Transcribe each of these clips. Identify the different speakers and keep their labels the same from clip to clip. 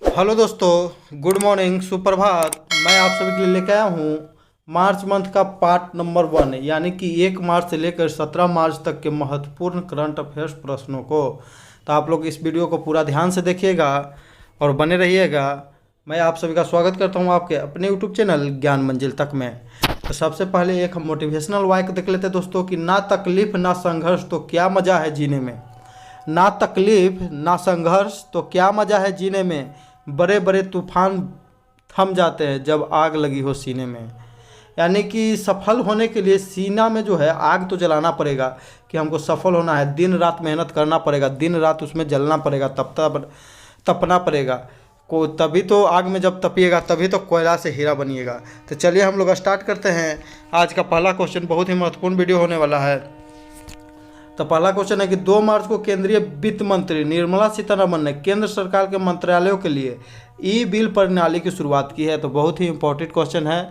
Speaker 1: Hello दोस्तों, good morning, सुप्रभात। मैं आप सभी के लिए लेकर आया हूँ मार्च मंथ का पार्ट नंबर 1, यानी कि 1 मार्च से लेकर 17 मार्च तक के महत्वपूर्ण करंट अफेयर्स प्रश्नों को। तो आप लोग इस वीडियो को पूरा ध्यान से देखिएगा और बने रहिएगा। मैं आप सभी का स्वागत करता हूँ आपके अपने यूट्यूब चैनल ज्ञान मंजिल तक में। तो सबसे पहले एक मोटिवेशनल वाक्य देख लेते हैं दोस्तों कि ना तकलीफ ना संघर्ष तो क्या मज़ा है जीने में। ना तकलीफ ना संघर्ष तो क्या मज़ा है जीने में। बड़े बड़े तूफान थम जाते हैं जब आग लगी हो सीने में। यानी कि सफल होने के लिए सीना में जो है आग तो जलाना पड़ेगा। कि हमको सफल होना है, दिन रात मेहनत करना पड़ेगा, दिन रात उसमें जलना पड़ेगा, तब तपना पड़ेगा। को तभी तो आग में जब तपिएगा तभी तो कोयला से हीरा बनिएगा। तो चलिए हम लोग स्टार्ट करते हैं। आज का पहला क्वेश्चन बहुत ही महत्वपूर्ण वीडियो होने वाला है। तो पहला क्वेश्चन है कि 2 मार्च को केंद्रीय वित्त मंत्री निर्मला सीतारमण ने केंद्र सरकार के मंत्रालयों के लिए ई बिल प्रणाली की शुरुआत की है। तो बहुत ही इम्पोर्टेंट क्वेश्चन है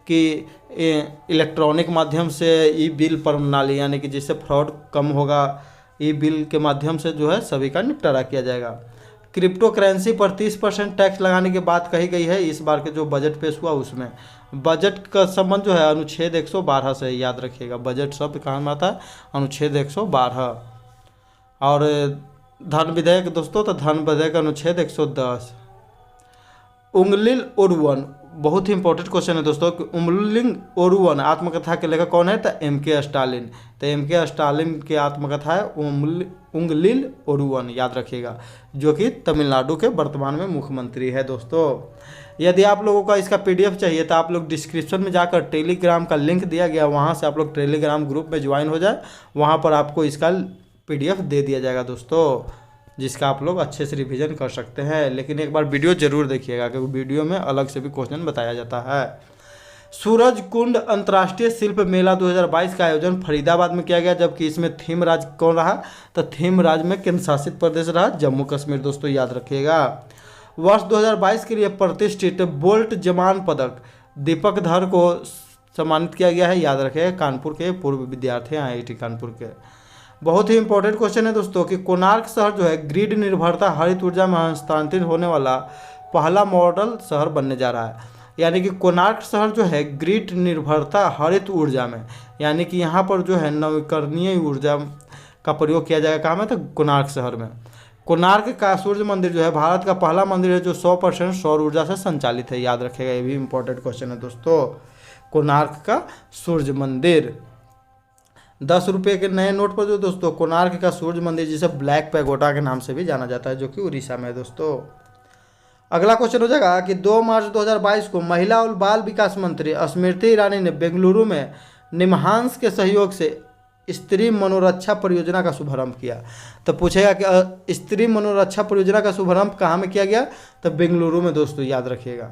Speaker 1: कि इलेक्ट्रॉनिक माध्यम से ई बिल प्रणाली, यानी कि जिससे फ्रॉड कम होगा, ई बिल के माध्यम से जो है सभी का निपटारा किया जाएगा। क्रिप्टो करेंसी पर 30% टैक्स लगाने की बात कही गई है इस बार के जो बजट पेश हुआ उसमें। बजट का संबंध जो है अनुच्छेद 112 से, याद रखिएगा। बजट शब्द कहाँ में आता है? अनुच्छेद 112। और धन विधेयक दोस्तों, तो धन विधेयक अनुच्छेद 110। उंगलिल ओरुवन, बहुत ही इंपॉर्टेंट क्वेश्चन है दोस्तों कि उंगलिल ओरुवन आत्मकथा के लेखक कौन है? तो M.K. स्टालिन। तो M.K. स्टालिन की आत्मकथा है उंगलिल ओरुवन, याद रखिएगा, जो कि तमिलनाडु के वर्तमान में मुख्यमंत्री है दोस्तों। यदि आप लोगों का इसका PDF चाहिए तो आप लोग डिस्क्रिप्शन में जाकर टेलीग्राम का लिंक दिया गया, वहाँ से आप लोग टेलीग्राम ग्रुप में ज्वाइन हो जाए। वहाँ पर आपको इसका PDF दे दिया जाएगा दोस्तों, जिसका आप लोग अच्छे से रिवीजन कर सकते हैं। लेकिन एक बार वीडियो जरूर देखिएगा क्योंकि वीडियो में अलग से भी क्वेश्चन बताया जाता है। सूरज कुंड अंतर्राष्ट्रीय शिल्प मेला 2022 का आयोजन फरीदाबाद में किया गया, जबकि इसमें थीम राज्य कौन रहा? तो थीम राज्य में केंद्र शासित प्रदेश रहा जम्मू कश्मीर दोस्तों, याद रखिएगा। वर्ष 2022 के लिए प्रतिष्ठित बोल्ट जमान पदक दीपक धर को सम्मानित किया गया है, याद रखिएगा। कानपुर के पूर्व विद्यार्थी IIT कानपुर के। बहुत ही इंपॉर्टेंट क्वेश्चन है दोस्तों कि कोणार्क शहर जो है ग्रिड निर्भरता हरित ऊर्जा में हस्तांतरित होने वाला पहला मॉडल शहर बनने जा रहा है। यानी कि कोणार्क शहर जो है ग्रिड निर्भरता हरित ऊर्जा में, यानी कि यहाँ पर जो है नवीकरणीय ऊर्जा का प्रयोग किया जाएगा। कहाँ में? तो कोणार्क शहर में। कोणार्क का सूर्य मंदिर जो है भारत का पहला मंदिर है जो 100% सौर ऊर्जा से संचालित है, याद रखेगा। ये भी इंपॉर्टेंट क्वेश्चन है दोस्तों। कोणार्क का सूर्य मंदिर 10 रुपये के नए नोट पर जो दोस्तों कोणार्क का सूर्य मंदिर, जिसे ब्लैक पैगोडा के नाम से भी जाना जाता है, जो कि उड़ीसा में है दोस्तों। अगला क्वेश्चन हो जाएगा कि 2 मार्च 2022 को महिला और बाल विकास मंत्री स्मृति ईरानी ने बेंगलुरु में निमहांस के सहयोग से स्त्री मनोरक्षा परियोजना का शुभारंभ किया। तो पूछेगा कि स्त्री मनोरक्षा परियोजना का शुभारंभ कहाँ में किया गया? तो बेंगलुरु में दोस्तों, याद रखिएगा।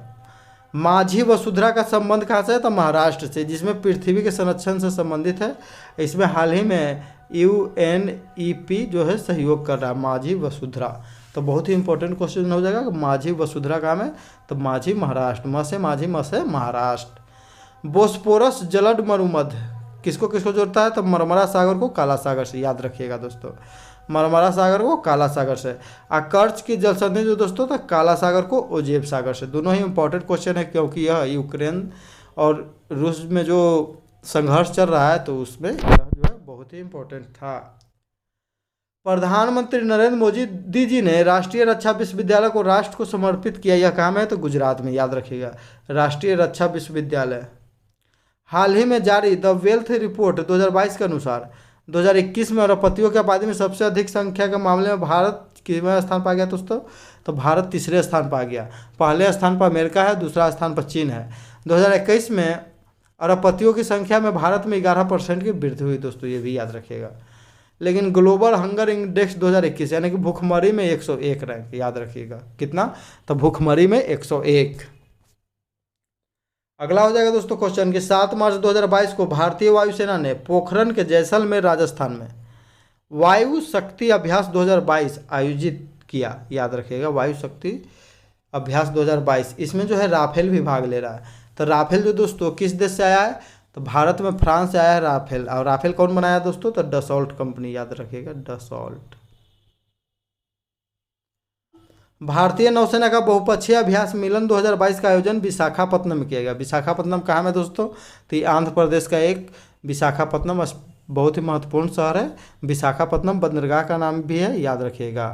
Speaker 1: माझी वसुंधरा का संबंध कहाँ से है? तो महाराष्ट्र से, जिसमें पृथ्वी के संरक्षण से संबंधित है। इसमें हाल ही में UNEP जो है सहयोग कर रहा है, माझी वसुंधरा। तो बहुत ही इंपॉर्टेंट क्वेश्चन हो जाएगा कि माझी वसुंधरा कहाँ में? तो माझी महाराष्ट्र, म से माझी, म से महाराष्ट्र। बोस्पोरस जलद मरुमध्य किसको किसको जोड़ता है? तो मरमरा सागर को काला सागर से, याद रखिएगा दोस्तों। मरमरा सागर को काला सागर से। कर्च की जल संधि जो दोस्तों, तो काला सागर को ओजेब सागर से। दोनों ही इंपॉर्टेंट क्वेश्चन है क्योंकि यह यूक्रेन और रूस में जो संघर्ष चल रहा है तो उसमें यह जो है बहुत ही इंपॉर्टेंट था। प्रधानमंत्री नरेंद्र मोदी जी ने राष्ट्रीय रक्षा विश्वविद्यालय को राष्ट्र को समर्पित किया। यह काम है तो गुजरात में, याद रखिएगा। राष्ट्रीय रक्षा विश्वविद्यालय। हाल ही में जारी द वेल्थ रिपोर्ट 2022 के अनुसार 2021 में अरबपतियों की आबादी में सबसे अधिक संख्या के मामले में भारत किसवें स्थान पर आ गया दोस्तों? तो भारत तीसरे स्थान पर आ गया। पहले स्थान पर अमेरिका है, दूसरा स्थान पर चीन है। 2021 में अरबपतियों की संख्या में भारत में 11% की वृद्धि हुई दोस्तों, ये भी याद रखिएगा। लेकिन ग्लोबल हंगर इंडेक्स 2021 यानी कि भूखमरी में 101 रैंक, याद रखिएगा। कितना? तो भूखमरी में 101। अगला हो जाएगा दोस्तों क्वेश्चन कि 7 मार्च 2022 को भारतीय वायुसेना ने पोखरण के जैसलमेर राजस्थान में वायु शक्ति अभ्यास 2022 आयोजित किया, याद रखिएगा। वायु शक्ति अभ्यास 2022, इसमें जो है राफेल भी भाग ले रहा है। तो राफेल जो दोस्तों किस देश से आया है? तो भारत में फ्रांस से आया है राफेल। और राफेल कौन बनाया दोस्तों? तो डसॉल्ट कंपनी, याद रखिएगा, डसॉल्ट। भारतीय नौसेना का बहुपक्षीय अभ्यास मिलन 2022 का आयोजन विशाखापत्तनम में किया गया। विशाखापत्तनम कहाँ में दोस्तों? तो ये आंध्र प्रदेश का एक विशाखापत्तनम बहुत ही महत्वपूर्ण शहर है। विशाखापत्तनम बंदरगाह का नाम भी है, याद रखिएगा।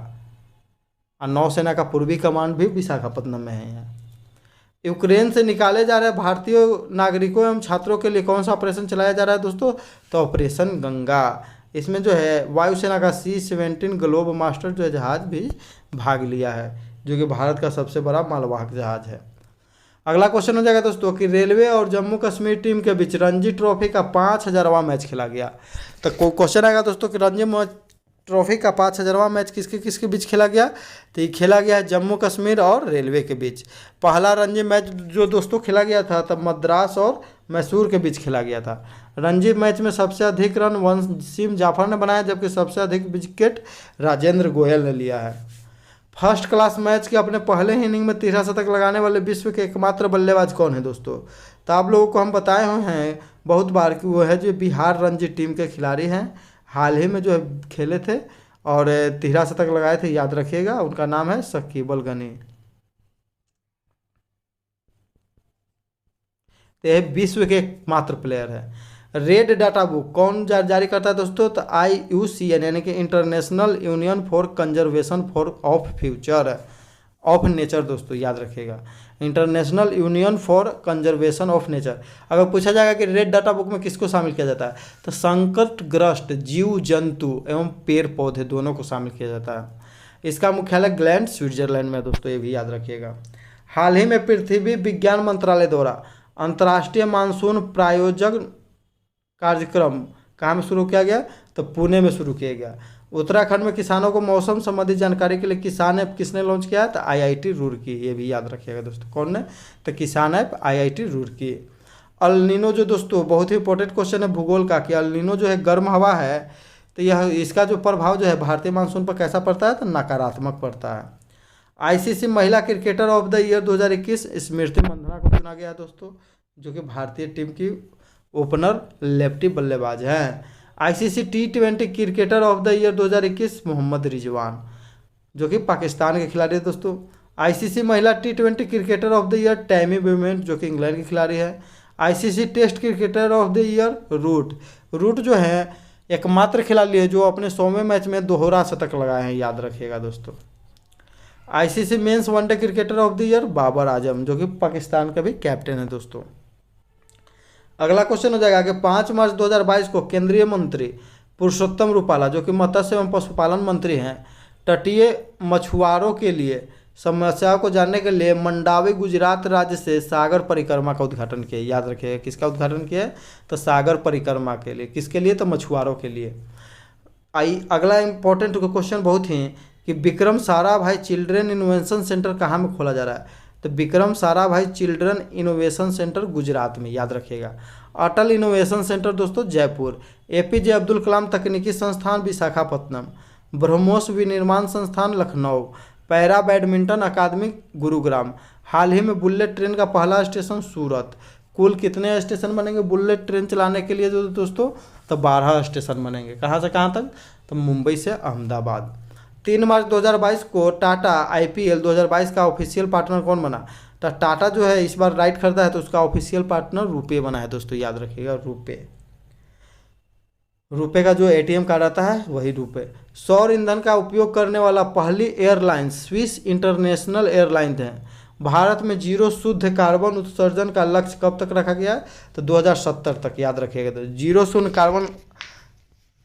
Speaker 1: और नौसेना का पूर्वी कमांड भी विशाखापत्तनम में है यहाँ। यूक्रेन से निकाले जा रहे भारतीय नागरिकों एवं छात्रों के लिए कौन सा ऑपरेशन चलाया जा रहा है दोस्तों? तो ऑपरेशन गंगा। इसमें जो है वायुसेना का C-17 ग्लोब मास्टर जो है जहाज भी भाग लिया है, जो कि भारत का सबसे बड़ा मालवाहक जहाज है। अगला क्वेश्चन हो जाएगा दोस्तों कि रेलवे और जम्मू कश्मीर टीम के बीच रणजी ट्रॉफी का 5000वां मैच खेला गया। तो क्वेश्चन आएगा दोस्तों कि रणजी ट्रॉफी का 5000वां मैच किसके किसके बीच खेला गया? तो ये खेला गया है जम्मू कश्मीर और रेलवे के बीच। पहला रणजी मैच जो दोस्तों खेला गया था तब मद्रास और मैसूर के बीच खेला गया था। रणजी मैच में सबसे अधिक रन वसीम जाफर ने बनाया, जबकि सबसे अधिक विकेट राजेंद्र गोयल ने लिया है। फर्स्ट क्लास मैच के अपने पहले ही इनिंग में 13 शतक लगाने वाले विश्व के एकमात्र बल्लेबाज कौन है दोस्तों? तो आप लोगों को हम बताए हुए हैं बहुत बार कि वो है जो बिहार रणजी टीम के खिलाड़ी हैं, हाल ही में जो है खेले थे और 13 शतक लगाए थे, याद रखिएगा। उनका नाम है शकीबल गनी। तो यह विश्व के एकमात्र प्लेयर है। रेड डाटा बुक कौन जारी करता है दोस्तों? तो IUCN यानी कि international union for conservation for of future of nature दोस्तों, याद रखिएगा। International union for conservation of nature. अगर पूछा जाएगा कि रेड डाटा बुक में किसको शामिल किया जाता है, तो संकटग्रस्त जीव जंतु एवं पेड़ पौधे दोनों को शामिल किया जाता है। इसका मुख्यालय ग्लैंड स्विट्जरलैंड में दोस्तों, ये भी याद रखिएगा। हाल ही में पृथ्वी विज्ञान मंत्रालय द्वारा अंतर्राष्ट्रीय मानसून प्रायोजक कार्यक्रम कहाँ में शुरू किया गया? तो पुणे में शुरू किया गया। उत्तराखंड में किसानों को मौसम संबंधी जानकारी के लिए किसान ऐप किसने लॉन्च किया? तो IIT रुड़की, ये भी याद रखिएगा दोस्तों। कौन ने? तो किसान app IIT Roorkee. El Nino जो दोस्तों बहुत ही इंपॉर्टेंट क्वेश्चन है भूगोल का, कि अल नीनो जो है गर्म हवा है, तो यह इसका जो प्रभाव जो है भारतीय मानसून पर कैसा पड़ता है? तो नकारात्मक पड़ता है। ICC महिला cricketer of the year 2021 Smriti Mandhana को चुना गया है दोस्तों, जो कि भारतीय टीम की ओपनर लेफ्टी बल्लेबाज हैं। ICC T20 cricketer of the year 2021 Mohammad Rizwan, जो कि पाकिस्तान के खिलाड़ी है दोस्तों। ICC महिला T20 cricketer of the year Tammy Beaumont, जो कि इंग्लैंड के खिलाड़ी है। ICC test cricketer of the year Root जो है एकमात्र खिलाड़ी है जो अपने 100वें मैच में दोहरा शतक लगाए हैं, याद रखिएगा दोस्तों। ICC men's one day cricketer of the year Babar Azam, जो कि पाकिस्तान का भी कैप्टन है दोस्तों। अगला क्वेश्चन हो जाएगा कि 5 मार्च 2022 को केंद्रीय मंत्री पुरुषोत्तम रूपाला, जो कि मत्स्य एवं पशुपालन मंत्री हैं, तटीय मछुआरों के लिए समस्याओं को जानने के लिए मंडावी गुजरात राज्य से सागर परिक्रमा का उद्घाटन किया। याद रखिएगा किसका उद्घाटन किया? तो सागर परिक्रमा के लिए। किसके लिए? तो मछुआरों के लिए। अगला इंपॉर्टेंट क्वेश्चन बहुत ही कि Vikram Sarabhai children innovation centre कहाँ में खोला जा रहा है? तो Vikram Sarabhai children innovation centre Gujarat में, याद रखिएगा। अटल इनोवेशन सेंटर दोस्तों जयपुर। APJ अब्दुल कलाम तकनीकी संस्थान विशाखापत्तनम। ब्रह्मोस विनिर्माण संस्थान लखनऊ। पैरा बैडमिंटन अकादमी गुरुग्राम। हाल ही में बुलेट ट्रेन का पहला स्टेशन सूरत। कुल कितने स्टेशन बनेंगे बुलेट ट्रेन चलाने के लिए जो दोस्तों? तो 12 स्टेशन बनेंगे। कहाँ से कहाँ तक? तो मुंबई से अहमदाबाद। 3 मार्च 2022 को टाटा IPL 2022 का ऑफिशियल पार्टनर कौन बना? तो टाटा जो है इस बार राइड खरीदा है, तो उसका ऑफिशियल पार्टनर रुपे बना है दोस्तों, याद रखिएगा। रुपे का जो ATM कार्ड आता है वही रुपे। सौर ईंधन का उपयोग करने वाला पहली एयरलाइन स्विस इंटरनेशनल एयरलाइन है। भारत में जीरो शुद्ध कार्बन उत्सर्जन का लक्ष्य कब तक रखा गया है? तो 2070 तक, याद रखिएगा। तो जीरो शून्य कार्बन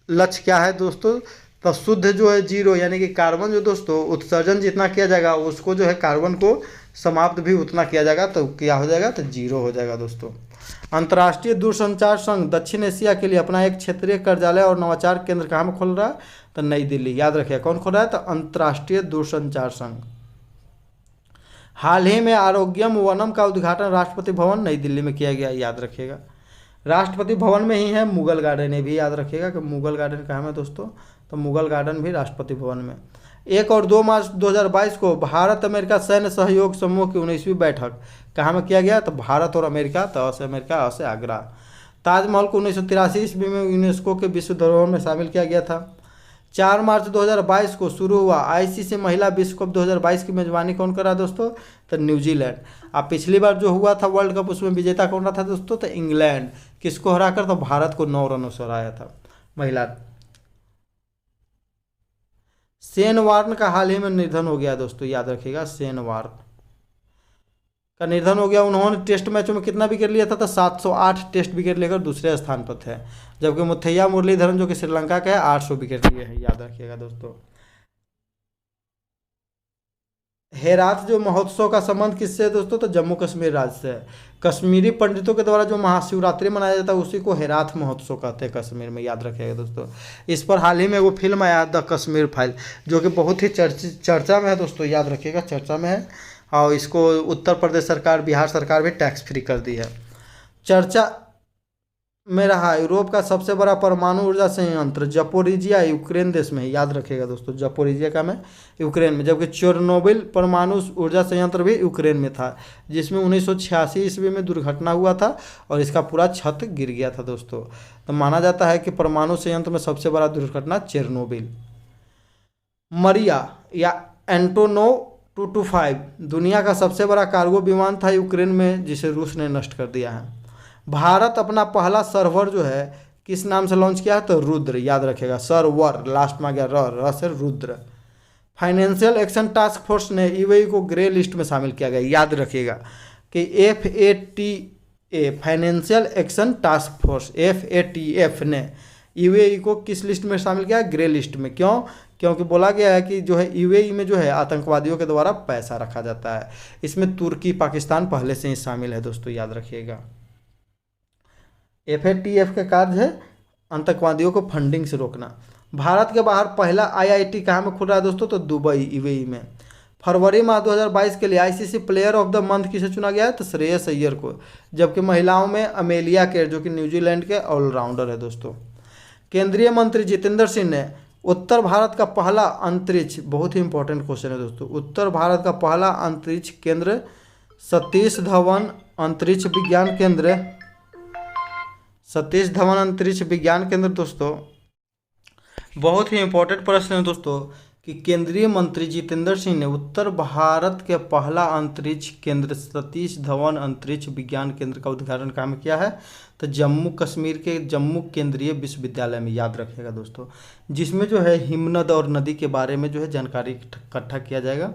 Speaker 1: लक्ष्य क्या है दोस्तों? तो शुद्ध जो है जीरो, यानी कि कार्बन जो दोस्तों उत्सर्जन जितना किया जाएगा उसको जो है कार्बन को समाप्त भी उतना किया जाएगा, तो क्या हो जाएगा? तो जीरो हो जाएगा दोस्तों। अंतर्राष्ट्रीय दूरसंचार संघ दक्षिण एशिया के लिए अपना एक क्षेत्रीय कार्यालय और नवाचार केंद्र कहाँ में खोल रहा है? तो नई दिल्ली, याद रखिए। कौन खोल रहा है? तो अंतर्राष्ट्रीय दूरसंचार संघ। हाल ही में आरोग्यम वनम का उद्घाटन राष्ट्रपति भवन नई दिल्ली में किया गया, याद रखिएगा। राष्ट्रपति भवन में ही है मुगल गार्डन, ये भी याद रखिएगा कि मुगल गार्डन कहाँ में दोस्तों? तो मुगल गार्डन भी राष्ट्रपति भवन में। 1 और 2 मार्च 2022 को भारत अमेरिका सैन्य सहयोग समूह की 19वीं बैठक कहाँ में किया गया? तो भारत और अमेरिका, तो अ से अमेरिका, अ से आगरा। ताजमहल को 1983 ईस्वी में यूनेस्को के विश्व धरोहर में शामिल किया गया था। 4 मार्च 2022 को शुरू हुआ आईसीसी महिला विश्व कप 2022 की मेजबानी कौन कर रहा है दोस्तों? तो न्यूजीलैंड। अब पिछली बार जो हुआ था वर्ल्ड कप उसमें विजेता कौन रहा था दोस्तों? तो इंग्लैंड। किसको हराकर? तो भारत को 9 रनों से हराया था महिला। शेन वार्न का हाल ही में निधन हो गया दोस्तों, याद रखिएगा, शेन वार्न का निधन हो गया। उन्होंने टेस्ट मैचों में कितना विकेट लिया था? तो 708 टेस्ट विकेट लेकर दूसरे स्थान पर थे। जबकि मुथैया मुरलीधरन जो कि श्रीलंका का है 800 विकेट लिए हैं, याद रखिएगा दोस्तों। हेरात जो महोत्सव का संबंध किससे है दोस्तों? तो जम्मू कश्मीर राज्य से है। कश्मीरी पंडितों के द्वारा जो महाशिवरात्रि मनाया जाता है उसी को हेरात महोत्सव कहते हैं कश्मीर में, याद रखिएगा दोस्तों। इस पर हाल ही में वो फिल्म आया द कश्मीर फाइल, जो कि बहुत ही चर्चा में है दोस्तों, याद रखिएगा, चर्चा में है। और इसको उत्तर प्रदेश सरकार, बिहार सरकार भी टैक्स फ्री कर दी है। चर्चा में रहा यूरोप का सबसे बड़ा परमाणु ऊर्जा संयंत्र जपोरिजिया यूक्रेन देश में है, याद रखिएगा दोस्तों, जपोरिजिया का में यूक्रेन में। जबकि चेरनोबिल परमाणु ऊर्जा संयंत्र भी यूक्रेन में था, जिसमें 1986 ईस्वी में दुर्घटना हुआ था और इसका पूरा छत गिर गया था दोस्तों। तो माना जाता है कि परमाणु संयंत्र में सबसे बड़ा दुर्घटना चेरनोबिल। मरिया या एंटोनोव 225 दुनिया का सबसे बड़ा कार्गो विमान था यूक्रेन में, जिसे रूस ने नष्ट कर दिया है। भारत अपना पहला सर्वर जो है किस नाम से लॉन्च किया है? तो रुद्र, याद रखेगा, सर्वर लास्ट में आ गया र से Rudra. Financial action task force ने यूएई को ग्रे लिस्ट में शामिल किया गया, याद रखिएगा कि FATF financial action task force FATF ने यूएई को किस लिस्ट में शामिल किया? ग्रे लिस्ट में। क्यों? क्योंकि बोला गया है कि जो है यूएई में जो है आतंकवादियों के द्वारा पैसा रखा जाता है। इसमें तुर्की, पाकिस्तान पहले से ही शामिल है दोस्तों, याद रखिएगा। FATF का कार्य है आतंकवादियों को फंडिंग से रोकना। भारत के बाहर पहला IIT कहाँ में खुल रहा है दोस्तों? तो दुबई, यूएई में। फरवरी माह 2022 के लिए ICC player of the month किसे चुना गया है? तो श्रेयस अय्यर को। जबकि महिलाओं में अमेलिया केर, जो कि न्यूजीलैंड के ऑलराउंडर है दोस्तों। केंद्रीय मंत्री जितेंद्र सिंह ने उत्तर भारत का पहला अंतरिक्ष, बहुत ही इंपॉर्टेंट क्वेश्चन है दोस्तों, उत्तर भारत का पहला अंतरिक्ष केंद्र सतीश धवन अंतरिक्ष विज्ञान केंद्र, सतीश धवन अंतरिक्ष विज्ञान केंद्र दोस्तों, बहुत ही इंपॉर्टेंट प्रश्न है दोस्तों, कि केंद्रीय मंत्री जितेंद्र सिंह ने उत्तर भारत के पहला अंतरिक्ष केंद्र सतीश धवन अंतरिक्ष विज्ञान केंद्र का उद्घाटन कहाँ में किया है? तो जम्मू कश्मीर के जम्मू केंद्रीय विश्वविद्यालय में, याद रखिएगा दोस्तों, जिसमें जो है हिमनद और नदी के बारे में जो है जानकारी इकट्ठा किया जाएगा।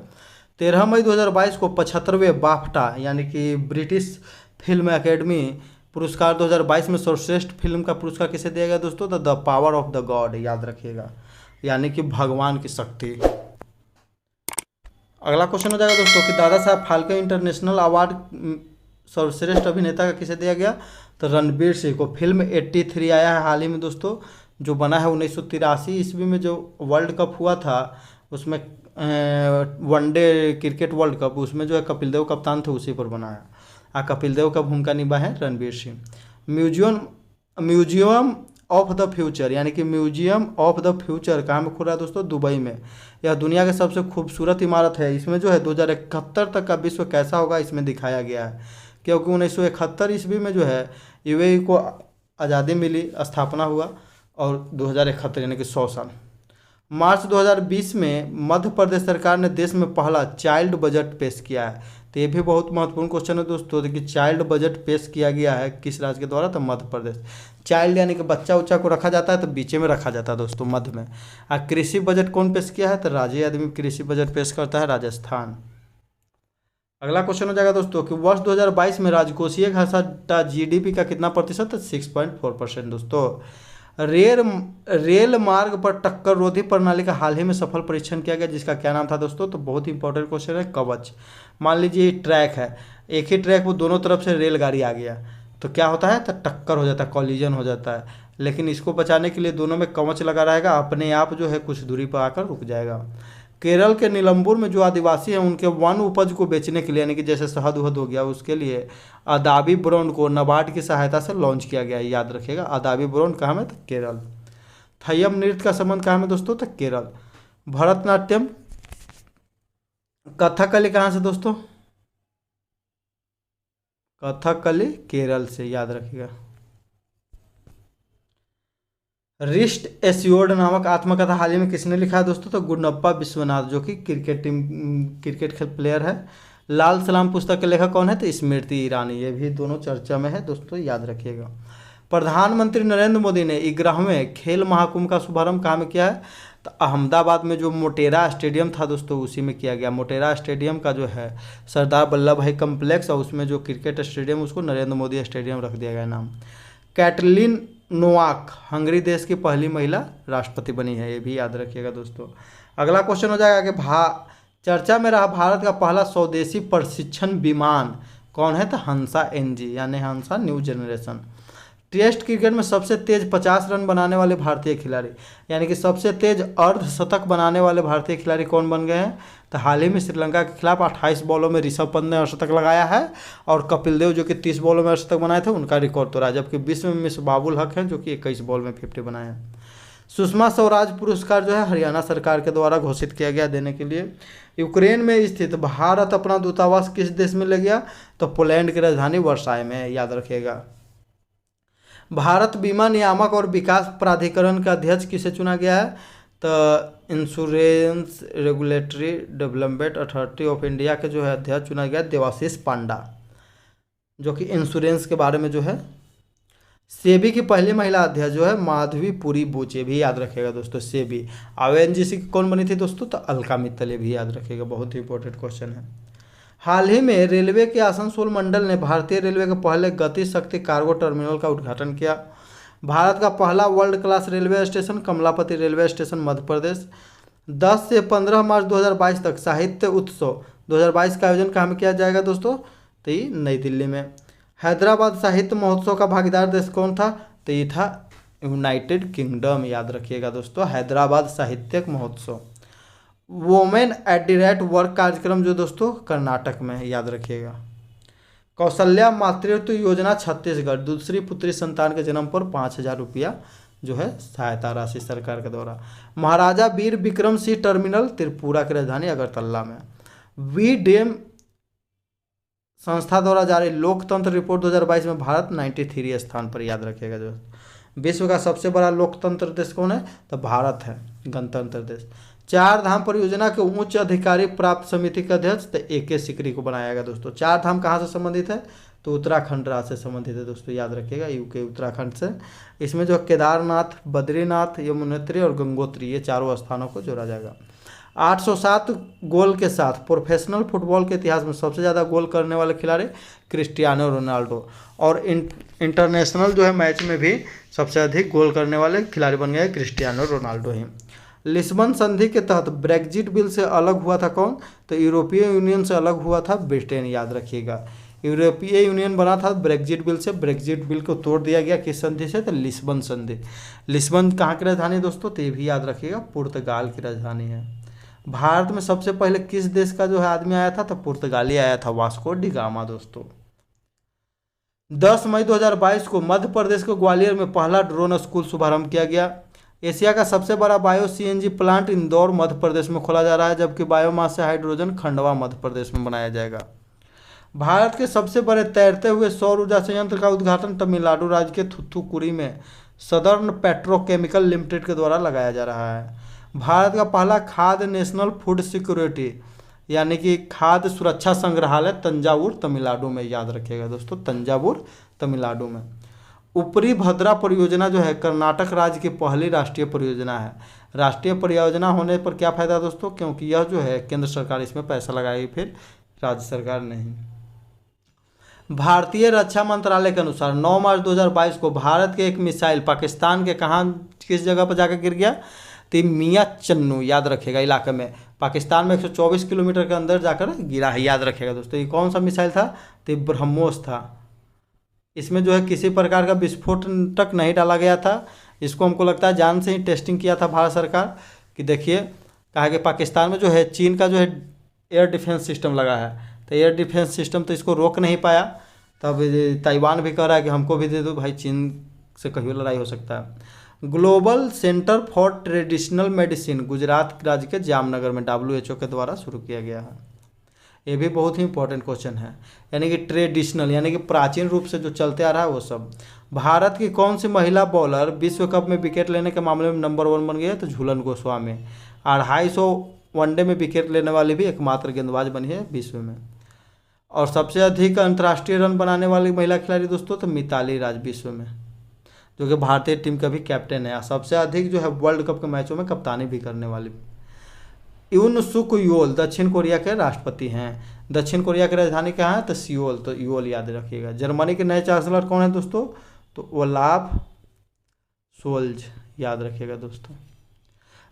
Speaker 1: 13 मई 2022 को 75वें बाफ्टा यानी कि ब्रिटिश फिल्म अकेडमी पुरस्कार 2022 में सर्वश्रेष्ठ फिल्म का पुरस्कार किसे दिया गया दोस्तों? तो the power of the God, याद रखिएगा, यानी कि भगवान की शक्ति। अगला क्वेश्चन हो जाएगा दोस्तों कि दादा साहब फाल्के इंटरनेशनल अवार्ड सर्वश्रेष्ठ अभिनेता का किसे दिया गया? तो रणवीर सिंह को। फिल्म 83 आया है हाल ही में दोस्तों, जो बना है 1983 ईस्वी में, जो वर्ल्ड कप हुआ था उसमें, वनडे क्रिकेट वर्ल्ड कप, उसमें जो है कपिल देव कप्तान थे, उसी पर बना है। कपिल देव का भूमिका निभाए हैं Ranveer Singh. Museum of the future यानी कि म्यूजियम ऑफ द फ्यूचर कहाँ में खुल रहा है दोस्तों? दुबई में। यह दुनिया की सबसे खूबसूरत इमारत है। इसमें जो है 2071 तक का विश्व कैसा होगा इसमें दिखाया गया है, क्योंकि 1971 ईस्वी में जो है यूएई को आज़ादी मिली, स्थापना हुआ, और 2071 यानी कि 100 साल। मार्च 2020 में मध्य प्रदेश सरकार ने देश में पहला चाइल्ड बजट पेश किया है। तो ये भी बहुत महत्वपूर्ण क्वेश्चन है दोस्तों, देखिए चाइल्ड बजट पेश किया गया है किस राज्य के द्वारा? तो मध्य प्रदेश। चाइल्ड यानी कि बच्चा उच्चा को रखा जाता है तो बीच में रखा जाता है दोस्तों, मध्य में। कृषि बजट कौन पेश किया है? तो राज्य आदमी कृषि बजट पेश करता है, राजस्थान। अगला क्वेश्चन हो जाएगा दोस्तों कि वर्ष 2022 में राजकोषीय घाटा जीडीपी का कितना प्रतिशत? 6.4% दोस्तों। रेल मार्ग पर टक्कर रोधी प्रणाली का हाल ही में सफल परीक्षण किया गया, जिसका क्या नाम था दोस्तों? तो बहुत ही इंपॉर्टेंट क्वेश्चन है, कवच। मान लीजिए ट्रैक है, एक ही ट्रैक पर दोनों तरफ से रेलगाड़ी आ गया, तो क्या होता है? तो टक्कर हो जाता है, कॉलिजन हो जाता है। लेकिन इसको बचाने के लिए दोनों में कवच लगा रहेगा, अपने आप जो है कुछ दूरी पर आकर रुक जाएगा। केरल के नीलम्बूर में जो आदिवासी हैं उनके वन उपज को बेचने के लिए, यानी कि जैसे शहद वहद हो गया, उसके लिए अदाबी ब्रांड को नाबार्ड की सहायता से लॉन्च किया गया है, याद रखिएगा। अदाबी ब्रांड कहाँ में? तो केरल। थय्यम नृत्य का संबंध कहाँ में दोस्तों? तो केरल। भरतनाट्यम कथकली कहाँ से दोस्तों? कथकली केरल से, याद रखिएगा। रिस्ट एस्योर्ड नामक आत्मकथा हाल ही में किसने लिखा है दोस्तों? तो गुंडप्पा विश्वनाथ, जो कि क्रिकेट प्लेयर है। लाल सलाम पुस्तक के लेखक कौन है? तो स्मृति ईरानी। ये भी दोनों चर्चा में है दोस्तों, याद रखिएगा। प्रधानमंत्री नरेंद्र मोदी ने 11वें खेल महाकुंभ का शुभारंभ कहाँ में किया है? तो अहमदाबाद में जो मोटेरा स्टेडियम था दोस्तों, उसी में किया गया। मोटेरा स्टेडियम का जो है सरदार वल्लभ भाई कम्प्लेक्स, और उसमें जो क्रिकेट स्टेडियम उसको नरेंद्र मोदी स्टेडियम रख दिया गया नाम। कैटलिन नोवाक हंगरी देश की पहली महिला राष्ट्रपति बनी है, ये भी याद रखिएगा दोस्तों। अगला क्वेश्चन हो जाएगा कि चर्चा में रहा भारत का पहला स्वदेशी प्रशिक्षण विमान कौन है? तो हंसा एनजी, यानी हंसा न्यू जनरेशन। टेस्ट क्रिकेट में सबसे तेज 50 रन बनाने वाले भारतीय खिलाड़ी, यानी कि सबसे तेज अर्धशतक बनाने वाले भारतीय खिलाड़ी कौन बन गए हैं? तो हाल ही में श्रीलंका के खिलाफ 28 बॉलों में ऋषभ पंत ने अर्धशतक लगाया है, और कपिल देव जो कि 30 बॉलों में अर्धशतक बनाए थे, उनका रिकॉर्ड तोड़ा। जबकि विश्व में मिसबाबुल हक हैं जो कि 21 बॉल में 50 बनाए हैं। सुषमा स्वराज पुरस्कार जो है हरियाणा सरकार के द्वारा घोषित किया गया देने के लिए। यूक्रेन में स्थित भारत अपना दूतावास किस देश में ले गया? तो पोलैंड की राजधानी वर्साई में, याद रखिएगा। भारत बीमा नियामक और विकास प्राधिकरण का अध्यक्ष किसे चुना गया है? तो insurance regulatory development authority of India के जो है अध्यक्ष चुना गया देवाशीष पांडा, जो कि इंश्योरेंस के बारे में जो है। सेबी की पहली महिला अध्यक्ष जो है माधवी पुरी बुच, ये भी याद रखेगा दोस्तों, सेबी। ओएनजीसी की कौन बनी थी दोस्तों? तो अलका मित्तल, ये भी याद रखेगा, बहुत ही इंपॉर्टेंट क्वेश्चन है। हाल ही में रेलवे के आसनसोल मंडल ने भारतीय रेलवे के पहले गति शक्ति कार्गो टर्मिनल का उद्घाटन किया। भारत का पहला world class railway station Kamlapati railway station Madhya Pradesh. 10 से 15 मार्च 2022 तक साहित्य उत्सव 2022 का आयोजन कहाँ में किया जाएगा दोस्तों? तो ये नई दिल्ली में। हैदराबाद साहित्य महोत्सव का भागीदार देश कौन था? तो ये था यूनाइटेड किंगडम, याद रखिएगा दोस्तों, हैदराबाद साहित्यिक महोत्सव। Women at the rate work कार्यक्रम जो दोस्तों कर्नाटक में है, याद रखिएगा। कौशल्या मातृत्व योजना छत्तीसगढ़, दूसरी पुत्री संतान के जन्म पर 5,000 रुपया जो है सहायता राशि सरकार के द्वारा। महाराजा वीर विक्रम सिंह टर्मिनल त्रिपुरा की राजधानी अगरतला में। वी डेम संस्था द्वारा जारी लोकतंत्र रिपोर्ट 2022 में भारत 93 स्थान पर, याद रखिएगा दोस्तों। विश्व का सबसे बड़ा लोकतंत्र देश कौन है? तो भारत है, गणतंत्र देश। 4 धाम परियोजना के उच्च अधिकारी प्राप्त समिति के अध्यक्ष तो AK सिकरी को बनाया गया दोस्तों। 4 धाम कहाँ से संबंधित है? तो उत्तराखंड राज्य से संबंधित है दोस्तों, याद रखिएगा, यूके उत्तराखंड से। इसमें जो केदारनाथ, बद्रीनाथ, यमुनोत्री और गंगोत्री, ये चारों स्थानों को जोड़ा जाएगा। 807 गोल के साथ प्रोफेशनल फुटबॉल के इतिहास में सबसे ज़्यादा गोल करने वाले खिलाड़ी क्रिस्टियानो रोनाल्डो, और इंटरनेशनल जो है मैच में भी सबसे अधिक गोल करने वाले खिलाड़ी बन गए क्रिस्टियानो रोनाल्डो ही। लिस्बन संधि के तहत ब्रेक्जिट बिल से अलग हुआ था कौन? तो यूरोपीय यूनियन से अलग हुआ था ब्रिटेन, याद रखिएगा। यूरोपीय यूनियन बना था ब्रेक्जिट बिल से, ब्रेक्जिट बिल को तोड़ दिया गया किस संधि से? तो लिस्बन संधि। लिस्बन कहाँ की राजधानी दोस्तों? तो ये भी याद रखिएगा, पुर्तगाल की राजधानी है। भारत में सबसे पहले किस देश का जो है आदमी आया था? तो पुर्तगाली आया था, वास्को डी गामा दोस्तों। 10 मई 2022 को मध्य प्रदेश के ग्वालियर में पहला ड्रोन स्कूल शुभारंभ किया गया। एशिया का सबसे बड़ा bio CNG plant Indore Madhya Pradesh में खोला जा रहा है, जबकि बायोमास से हाइड्रोजन खंडवा मध्य प्रदेश में बनाया जाएगा। भारत के सबसे बड़े तैरते हुए सौर ऊर्जा संयंत्र का उद्घाटन तमिलनाडु राज्य के थुथुकुडी में सदर्न पेट्रोकेमिकल लिमिटेड के द्वारा लगाया जा रहा है। भारत का पहला खाद्य नेशनल फूड सिक्योरिटी यानी कि खाद्य सुरक्षा संग्रहालय तंजावुर तमिलनाडु में, याद रखिएगा दोस्तों, तंजावुर तमिलनाडु में। ऊपरी भद्रा परियोजना जो है कर्नाटक राज्य की पहली राष्ट्रीय परियोजना है। राष्ट्रीय परियोजना होने पर क्या फायदा दोस्तों? क्योंकि यह जो है केंद्र सरकार इसमें पैसा लगाएगी, फिर राज्य सरकार नहीं। भारतीय रक्षा मंत्रालय के अनुसार 9 मार्च 2022 को भारत के एक मिसाइल पाकिस्तान के कहाँ किस जगह पर जाकर गिर गया? तो मियाँ चन्नू, याद रखेगा, इलाके में पाकिस्तान में 124 किलोमीटर के अंदर जाकर गिरा है, याद रखेगा दोस्तों। ये कौन सा मिसाइल था? तो ब्रह्मोस था। इसमें जो है किसी प्रकार का विस्फोटक नहीं डाला गया था। इसको हमको लगता है जान से ही टेस्टिंग किया था भारत सरकार कि देखिए, कहा कि पाकिस्तान में जो है चीन का जो है एयर डिफेंस सिस्टम लगा है, तो एयर डिफेंस सिस्टम तो इसको रोक नहीं पाया। तब ताइवान भी कह रहा है कि हमको भी दे दो भाई, चीन से कहीं लड़ाई हो सकता है। Global centre for traditional medicine Gujarat राज्य के जामनगर में WHO के द्वारा शुरू किया गया है। ये भी बहुत ही इंपॉर्टेंट क्वेश्चन है। यानी कि ट्रेडिशनल यानी कि प्राचीन रूप से जो चलते आ रहा है वो सब। भारत की कौन सी महिला बॉलर विश्व कप में विकेट लेने के मामले में नंबर 1 बन गई है? तो झूलन गोस्वामी। 250 वनडे में विकेट लेने वाली भी एकमात्र गेंदबाज बनी है विश्व में। और सबसे अधिक अंतर्राष्ट्रीय रन बनाने वाली महिला खिलाड़ी दोस्तों तो मिताली राज विश्व में, जो कि भारतीय टीम का भी कैप्टन है। सबसे अधिक जो है वर्ल्ड कप के मैचों में कप्तानी भी करने वाली। यून सुक योल दक्षिण कोरिया के राष्ट्रपति हैं। दक्षिण कोरिया की राजधानी कहाँ है? तो सियोल। तो योल याद रखिएगा। जर्मनी के नए चांसलर कौन है दोस्तों? तो ओलाफ शोल्ज याद रखिएगा दोस्तों।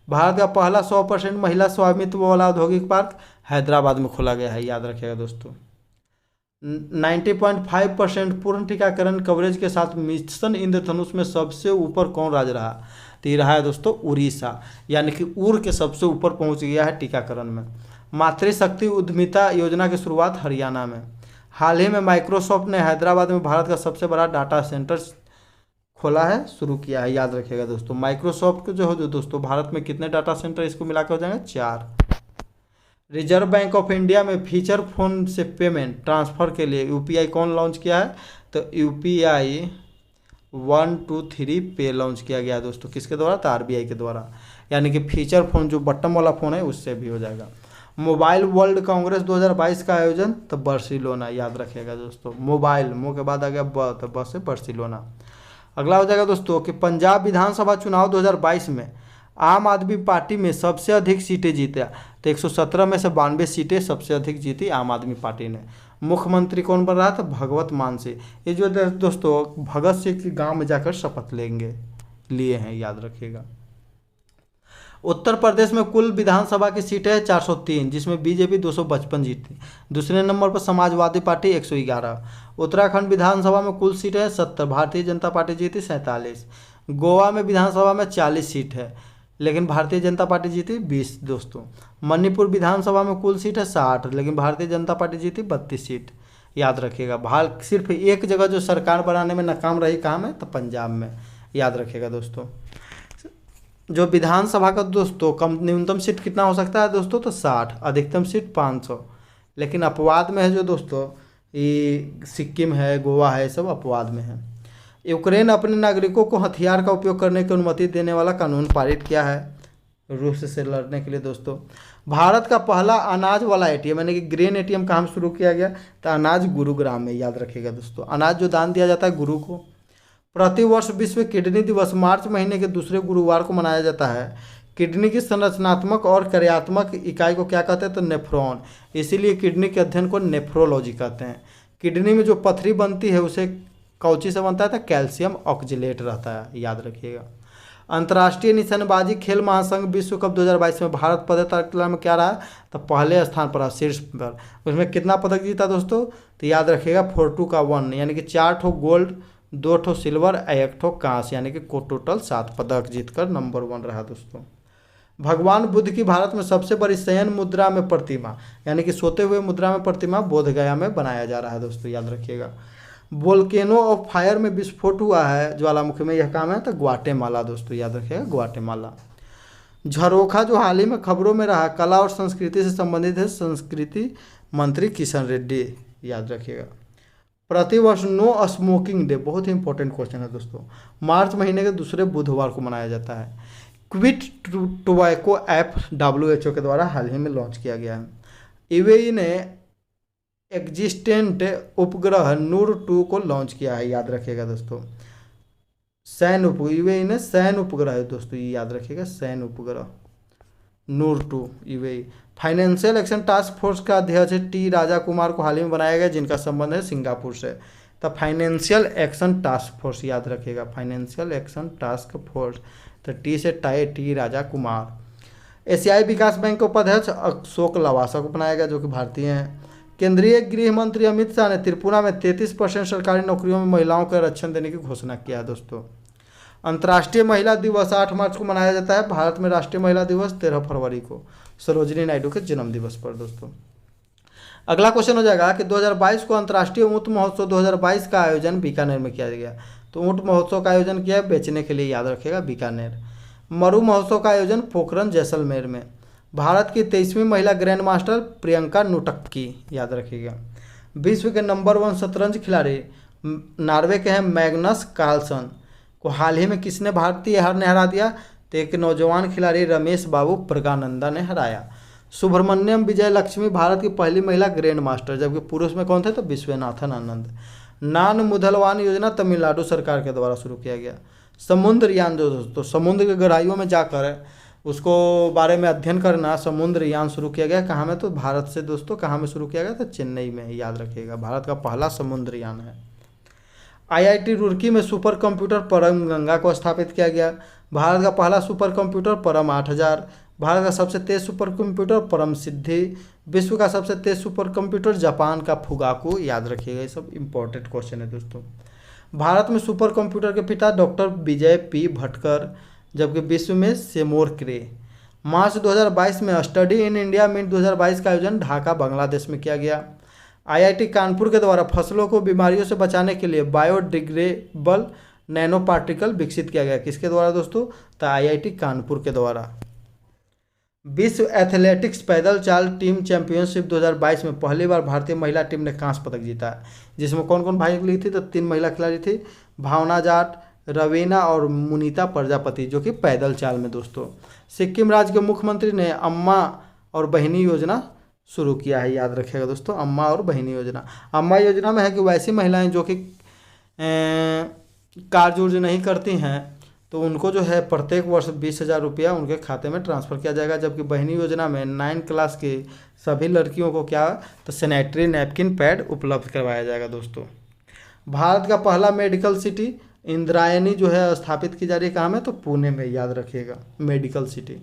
Speaker 1: भारत का पहला 100% महिला स्वामित्व वाला औद्योगिक पार्क हैदराबाद में खोला गया है, याद रखिएगा दोस्तों। 90.5% पूर्ण टीकाकरण कवरेज के साथ मिशन इंद्रधनुष में सबसे ऊपर कौन राज्य रहा? तो ये रहा है दोस्तों उड़ीसा, यानी कि उड़ के सबसे ऊपर पहुंच गया है टीकाकरण में। मातृशक्ति उद्यमिता योजना की शुरुआत हरियाणा में। हाल ही में माइक्रोसॉफ्ट ने हैदराबाद में भारत का सबसे बड़ा डाटा सेंटर खोला है, शुरू किया है, याद रखिएगा दोस्तों। माइक्रोसॉफ्ट जो है दोस्तों भारत में कितने डाटा सेंटर इसको मिलाकर हो जाएंगे? 4। रिजर्व बैंक ऑफ इंडिया में फीचर फोन से पेमेंट ट्रांसफर के लिए यूपीआई कौन लॉन्च किया है? तो यूपीआई 123 पे लॉन्च किया गया है दोस्तों। किसके द्वारा? तो आरबीआई के द्वारा। यानी कि फीचर फोन जो बटन वाला फोन है उससे भी हो जाएगा। मोबाइल वर्ल्ड कांग्रेस 2022 का आयोजन तो बार्सिलोना, याद रखिएगा दोस्तों। मोबाइल मुंह के बाद आ गया ब, तो बस से बार्सिलोना। अगला हो जाएगा दोस्तों कि पंजाब विधानसभा चुनाव 2022 में आम आदमी पार्टी में सबसे अधिक सीटें जीता। तो 117 में से 92 सीटें सबसे अधिक जीती आम आदमी पार्टी ने। मुख्यमंत्री कौन बन रहा था? भगवत मान सिंह। ये जो दोस्तों भगत सिंह के गांव में जाकर शपथ लिए हैं, याद रखिएगा। उत्तर प्रदेश में कुल विधानसभा की सीटें हैं 403, जिसमें बीजेपी 255 जीती। दूसरे नंबर पर समाजवादी पार्टी 111। उत्तराखंड विधानसभा में कुल सीटें हैं 70, भारतीय जनता पार्टी जीती 47। गोवा में विधानसभा में 40 सीट है, लेकिन भारतीय जनता पार्टी जीती 20 दोस्तों। मणिपुर विधानसभा में कुल सीट है 60, लेकिन भारतीय जनता पार्टी जीती 32 सीट, याद रखिएगा। भारत सिर्फ एक जगह जो सरकार बनाने में नाकाम रही, कहाँ में? तो पंजाब में, याद रखिएगा दोस्तों। जो विधानसभा का दोस्तों कम न्यूनतम सीट कितना हो सकता है दोस्तों? तो 60, अधिकतम सीट 500। लेकिन अपवाद में है जो दोस्तों ये सिक्किम है, गोवा है, सब अपवाद में है। यूक्रेन अपने नागरिकों को हथियार का उपयोग करने की अनुमति देने वाला कानून पारित किया है रूस से लड़ने के लिए दोस्तों। भारत का पहला अनाज वाला एटीएम यानी कि ग्रेन एटीएम कहाँ शुरू किया गया? तो अनाज गुरुग्राम में, याद रखिएगा दोस्तों। अनाज जो दान दिया जाता है गुरु को। प्रतिवर्ष विश्व किडनी दिवस मार्च महीने के दूसरे गुरुवार को मनाया जाता है। किडनी की संरचनात्मक और कार्यात्मक इकाई को क्या कहते हैं? तो नेफ्रॉन। इसीलिए किडनी के अध्ययन को नेफ्रोलॉजी कहते हैं। किडनी में जो पथरी बनती है उसे कौची से बनता है? तो कैल्शियम ऑक्जिलेट रहता है, याद रखिएगा। अंतर्राष्ट्रीय निशानेबाजी खेल महासंघ विश्व कप 2022 में भारत पदक तालिका में क्या रहा? तो पहले स्थान पर, शीर्ष पर। उसमें कितना पदक जीता दोस्तों? तो याद रखिएगा 42 का 1, यानी कि 4 ठो गोल्ड, 2 ठो सिल्वर, 1 ठो कांस्य, यानी कि टोटल 7 पदक जीतकर नंबर 1 रहा दोस्तों। भगवान बुद्ध की भारत में सबसे बड़ी शयन मुद्रा में प्रतिमा यानी कि सोते हुए मुद्रा में प्रतिमा बोध गया में बनाया जा रहा है दोस्तों, याद रखिएगा। वोल्केनो ऑफ फायर में विस्फोट हुआ है ज्वालामुखी में, यह काम है? तो ग्वाटेमाला दोस्तों, याद रखिएगा ग्वाटेमाला। झरोखा जो हाल ही में खबरों में रहा, कला और संस्कृति से संबंधित है, संस्कृति मंत्री किशन रेड्डी, याद रखिएगा। प्रतिवर्ष नो स्मोकिंग डे, बहुत ही इंपॉर्टेंट क्वेश्चन है दोस्तों, मार्च महीने के दूसरे बुधवार को मनाया जाता है। क्विट टोबैको ऐप WHO के द्वारा हाल ही में लॉन्च किया गया है। यूएई ने एग्जिस्टेंट उपग्रह नूर 2 को लॉन्च किया है, याद रखिएगा दोस्तों। यूएई ने सैन्य उपग्रह है दोस्तों, ये याद रखिएगा, सैन्य उपग्रह नूर 2 UAE. Financial action task force का अध्यक्ष टी राजा कुमार को हाल ही में बनाया गया, जिनका संबंध है सिंगापुर से। तो फाइनेंशियल एक्शन टास्क फोर्स, याद रखिएगा, फाइनेंशियल एक्शन टास्क फोर्स, तो टी से टी राजा कुमार। एशियाई विकास बैंक के उपाध्यक्ष अशोक लवासा को बनाया गया, जो कि भारतीय हैं। केंद्रीय गृह मंत्री अमित शाह ने त्रिपुरा में 33% सरकारी नौकरियों में महिलाओं को आरक्षण देने की घोषणा किया है दोस्तों। अंतर्राष्ट्रीय महिला दिवस 8 मार्च को मनाया जाता है। भारत में राष्ट्रीय महिला दिवस 13 फरवरी को, सरोजिनी नायडू के जन्म दिवस पर दोस्तों। अगला क्वेश्चन हो जाएगा कि 2022 को अंतर्राष्ट्रीय ऊँट महोत्सव 2022 का आयोजन बीकानेर में किया गया। तो ऊँट महोत्सव का आयोजन किया है बेचने के लिए, याद रखिएगा, बीकानेर। मरु महोत्सव का आयोजन पोखरन जैसलमेर में। भारत की 23वीं महिला ग्रैंड मास्टर प्रियंका नुटक्की, याद रखिएगा। विश्व के नंबर 1 शतरंज खिलाड़ी नॉर्वे के हैं मैग्नस कार्लसन को हाल ही में किसने भारतीय हार ने हरा दिया? तो एक नौजवान खिलाड़ी रमेश बाबू प्रज्ञानंदा ने हराया। सुब्रमण्यम विजय लक्ष्मी भारत की पहली महिला ग्रैंड मास्टर, जबकि पुरुष में कौन थे? तो विश्वनाथन आनंद। नान मुदलवान योजना तमिलनाडु सरकार के द्वारा शुरू किया गया। समुद्रयान जो दोस्तों समुद्र की गहराइयों में जाकर उसको बारे में अध्ययन करना, समुद्रयान शुरू किया गया कहाँ में? तो भारत से दोस्तों कहाँ में शुरू किया गया? तो चेन्नई में, याद रखिएगा। भारत का पहला समुद्रयान है। आईआईटी रुड़की में सुपर कंप्यूटर परम गंगा को स्थापित किया गया। भारत का पहला सुपर कंप्यूटर परम 8000। भारत का सबसे तेज सुपर कंप्यूटर परम सिद्धि। विश्व का सबसे तेज सुपर कंप्यूटर जापान का फुगाकू, याद रखिएगा। ये सब इंपॉर्टेंट क्वेश्चन है दोस्तों। भारत में सुपर कंप्यूटर के पिता डॉक्टर विजय पी भटकर, जबकि विश्व में सेमोर क्रे। मार्च 2022 में स्टडी इन इंडिया मीट 2022 का आयोजन ढाका बांग्लादेश में किया गया। आईआईटी कानपुर के द्वारा फसलों को बीमारियों से बचाने के लिए बायोडिग्रेडेबल नैनो पार्टिकल विकसित किया गया। किसके द्वारा दोस्तों? तो आईआईटी कानपुर के द्वारा। विश्व एथलेटिक्स पैदल चाल टीम चैंपियनशिप 2022 में पहली बार भारतीय महिला टीम ने कांस्य पदक जीता है, जिसमें कौन कौन भाग ली थी? तो 3 महिला खिलाड़ी थी, भावना जाट, रवीना और मुनीता प्रजापति, जो कि पैदल चाल में दोस्तों। सिक्किम राज्य के मुख्यमंत्री ने अम्मा और बहिनी योजना शुरू किया है, याद रखिएगा दोस्तों। अम्मा और बहिनी योजना। अम्मा योजना में है कि वैसी महिलाएं जो कि कार्य उर्ज नहीं करती हैं, तो उनको जो है प्रत्येक वर्ष 20,000 रुपया उनके खाते में ट्रांसफ़र किया जाएगा। जबकि बहिनी योजना में 9 क्लास की सभी लड़कियों को क्या? तो सैनिटरी नैपकिन पैड उपलब्ध करवाया जाएगा दोस्तों। भारत का पहला मेडिकल सिटी इंद्रायणी जो है स्थापित की जा रही है कहाँ में? तो पुणे में, याद रखिएगा। मेडिकल सिटी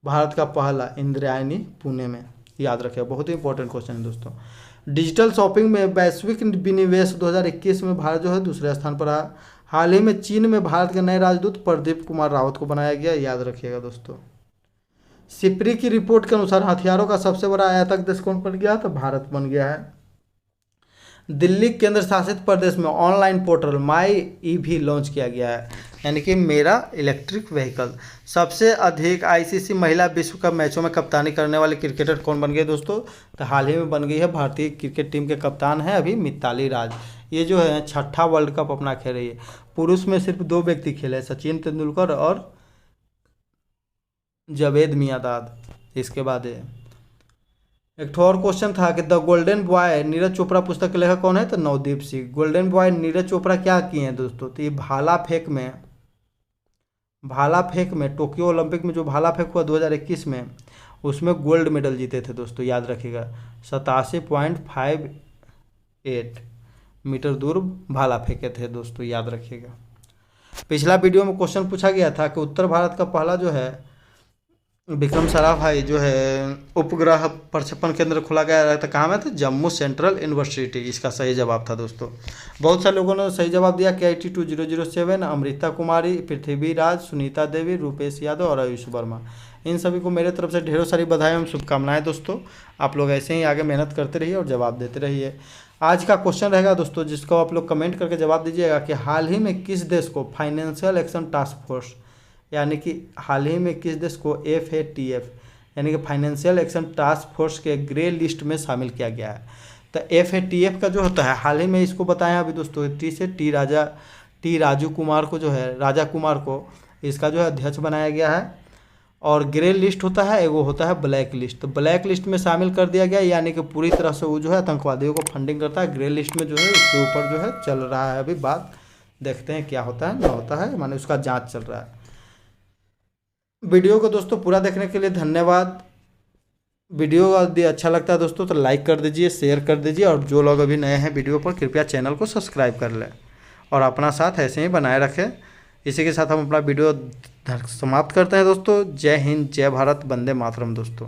Speaker 1: भारत का पहला इंद्रायणी पुणे में, याद रखिएगा। बहुत ही इंपॉर्टेंट क्वेश्चन है दोस्तों। डिजिटल शॉपिंग में वैश्विक विनिवेश 2021 में भारत जो है दूसरे स्थान पर रहा। हाल ही में चीन में भारत के नए राजदूत प्रदीप कुमार रावत को बनाया गया, याद रखिएगा दोस्तों। सिप्री की रिपोर्ट के अनुसार हथियारों का सबसे बड़ा आयातक देश कौन बन गया? तो भारत बन गया है। दिल्ली केंद्र शासित प्रदेश में online portal my EV launch किया गया है, यानी कि मेरा इलेक्ट्रिक व्हीकल। सबसे अधिक आईसीसी महिला विश्व कप मैचों में कप्तानी करने वाले क्रिकेटर कौन बन गए दोस्तों? तो हाल ही में बन गई है भारतीय क्रिकेट टीम के कप्तान है अभी मिताली राज। ये जो है 6ठा वर्ल्ड कप अपना खेल रही है। पुरुष में सिर्फ 2 व्यक्ति खेले, सचिन तेंदुलकर और जावेद मियांदाद। इसके बाद एक ठो और क्वेश्चन था कि the golden boy Neeraj Chopra पुस्तक के लेखक कौन है? तो नवदीप सिंह। गोल्डन बॉय नीरज चोपड़ा क्या किए हैं दोस्तों? तो ये भाला फेंक में टोक्यो ओलंपिक में जो भाला फेंक हुआ 2021 में, उसमें गोल्ड मेडल जीते थे दोस्तों, याद रखिएगा। 87.58 मीटर दूर भाला फेंके थे दोस्तों, याद रखिएगा। पिछला वीडियो में क्वेश्चन पूछा गया था कि उत्तर भारत का पहला जो है विक्रम साराभाई जो है उपग्रह प्रक्षेपण केंद्र खोला गया था कहाँ में? था जम्मू सेंट्रल यूनिवर्सिटी। इसका सही जवाब था दोस्तों। बहुत सारे लोगों ने सही जवाब दिया। KIT 2007, अमृता कुमारी, पृथ्वी राज, सुनीता देवी, रूपेश यादव और आयुष वर्मा। इन सभी को मेरे तरफ से ढेरों सारी बधाई एवं शुभकामनाएं दोस्तों। आप लोग ऐसे ही आगे मेहनत करते रहिए और जवाब देते रहिए। आज का क्वेश्चन रहेगा दोस्तों, जिसको आप लोग कमेंट करके जवाब दीजिएगा कि हाल ही में किस देश को फाइनेंशियल एक्शन टास्क फोर्स, यानी कि हाल ही में किस देश को FATF यानी कि फाइनेंशियल एक्शन टास्क फोर्स के ग्रे लिस्ट में शामिल किया गया है? तो FATF का जो होता है, हाल ही में इसको बताया अभी दोस्तों, टी राजू कुमार को जो है, राजा कुमार को इसका जो है अध्यक्ष बनाया गया है। और ग्रे लिस्ट होता है, एगो होता है ब्लैक लिस्ट। तो ब्लैक लिस्ट में शामिल कर दिया गया, यानी कि पूरी तरह से वो जो है आतंकवादियों को फंडिंग करता है। ग्रे लिस्ट में जो है उसके ऊपर जो है चल रहा है अभी बात, देखते हैं क्या होता है ना होता है, माने उसका जाँच चल रहा है। वीडियो को दोस्तों पूरा देखने के लिए धन्यवाद। वीडियो यदि अच्छा लगता है दोस्तों तो लाइक कर दीजिए, शेयर कर दीजिए, और जो लोग अभी नए हैं वीडियो पर कृपया चैनल को सब्सक्राइब कर लें और अपना साथ ऐसे ही बनाए रखें। इसी के साथ हम अपना वीडियो समाप्त करते हैं दोस्तों। जय हिंद, जय भारत, वंदे मातरम दोस्तों।